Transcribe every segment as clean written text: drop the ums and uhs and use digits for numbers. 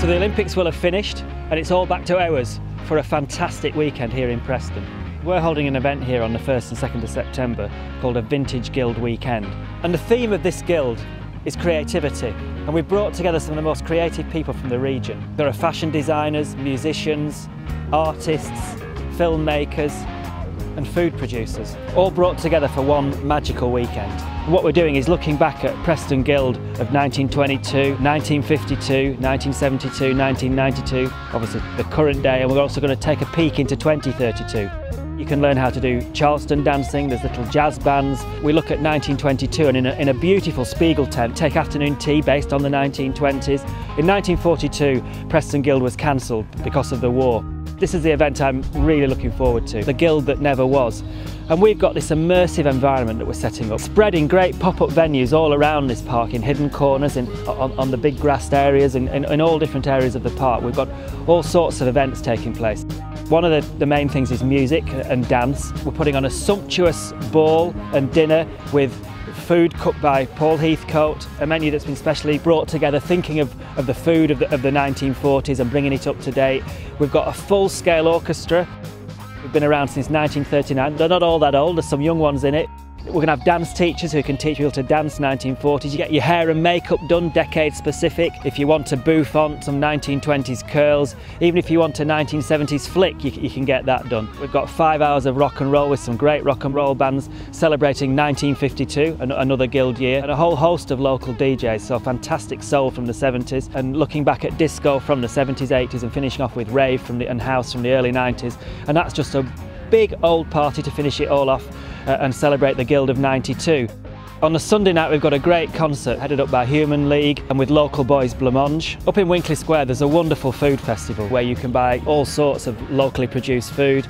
So the Olympics will have finished and it's all back to ours for a fantastic weekend here in Preston. We're holding an event here on the 1st and 2nd of September called a Vintage Guild Weekend. And the theme of this guild is creativity. And we've brought together some of the most creative people from the region. There are fashion designers, musicians, artists, filmmakers and food producers, all brought together for one magical weekend. And what we're doing is looking back at Preston Guild of 1922, 1952, 1972, 1992, obviously the current day, and we're also going to take a peek into 2032. You can learn how to do Charleston dancing, there's little jazz bands. We look at 1922 and in a beautiful Spiegel tent, take afternoon tea based on the 1920s. In 1942, Preston Guild was cancelled because of the war. This is the event I'm really looking forward to, the guild that never was. And we've got this immersive environment that we're setting up, spreading great pop-up venues all around this park, in hidden corners, on the big grassed areas, in all different areas of the park. We've got all sorts of events taking place. One of the main things is music and dance. We're putting on a sumptuous ball and dinner with food cooked by Paul Heathcote, a menu that's been specially brought together thinking of the food of the 1940s and bringing it up to date. We've got a full-scale orchestra. We've been around since 1939. They're not all that old, there's some young ones in it. We're going to have dance teachers who can teach people to dance 1940s. You get your hair and makeup done decade specific. If you want to boof on some 1920s curls, even if you want a 1970s flick, you can get that done. We've got 5 hours of rock and roll with some great rock and roll bands celebrating 1952, another guild year, and a whole host of local DJs, so fantastic soul from the 70s, and looking back at disco from the 70s, 80s, and finishing off with rave and house from the early 90s. And that's just a big old party to finish it all off and celebrate the Guild of 92. On the Sunday night we've got a great concert headed up by Human League and with local boys Blancmange. Up in Winkley Square there's a wonderful food festival where you can buy all sorts of locally produced food.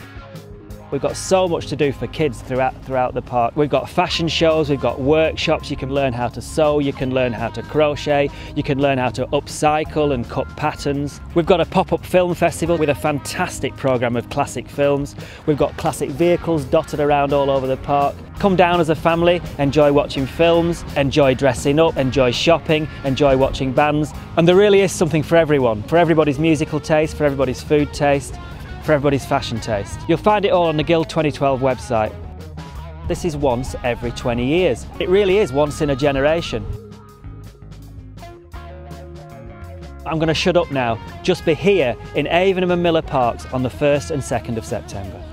We've got so much to do for kids throughout the park. We've got fashion shows, we've got workshops, you can learn how to sew, you can learn how to crochet, you can learn how to upcycle and cut patterns. We've got a pop-up film festival with a fantastic programme of classic films. We've got classic vehicles dotted around all over the park. Come down as a family, enjoy watching films, enjoy dressing up, enjoy shopping, enjoy watching bands. And there really is something for everyone, for everybody's musical taste, for everybody's food taste, for everybody's fashion taste. You'll find it all on the Guild 2012 website. This is once every 20 years. It really is once in a generation. I'm going to shut up now. Just be here in Avon and Miller Parks on the 1st and 2nd of September.